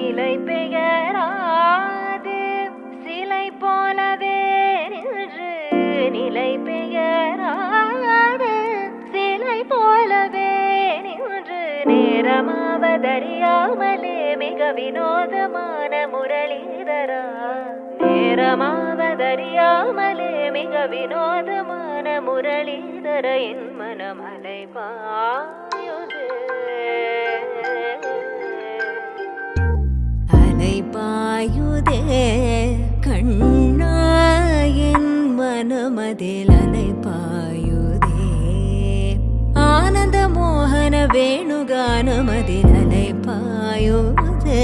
நிலை பெயராது சிலை போலவே நின்று நிலை பெயராது சிலை போலவே நின்று நேரமாவதறியாமலே மிக வினோதமான முரளிதரா நேரமாவதறியாமலே மிக வினோதமான முரளிதர என் மனமலை பாயுதே அலை பாயுதே கண்ணா என் மனமதில் அலை பாயுதே ஆனந்த மோகன வேணுகானமதில் அலை பாயுதே